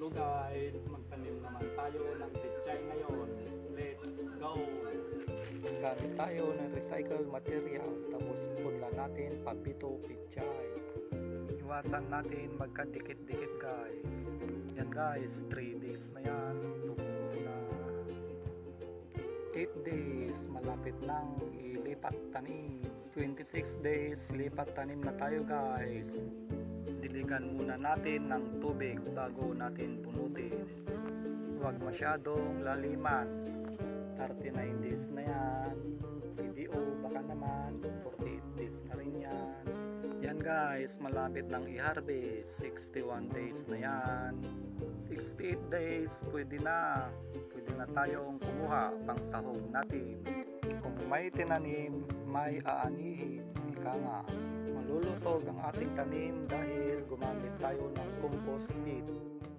Hello guys, magtanim naman tayo ng pechay ngayon. Let's go! Gamit tayo ng recycled material, tapos punla natin papito pechay. Iwasan natin magkadikit-dikit guys. Yan guys, 3 days na yan. Tumubo na. 8 days, malapit nang ilipat tanim. 26 days, lipat tanim na tayo guys. Diligan muna natin ng tubig bago natin punutin. Huwag masyadong laliman. 39 days na yan. CDO baka naman 48 days na rin yan. Yan guys, malapit nang i-harvest. 61 days na yan. 68 days, pwede na tayong kumuha pang sahog natin. Kung may tinanim, may aanihin. Ika nga, malulusog ang ating tanim dahil gumamit tayo ng compost pit.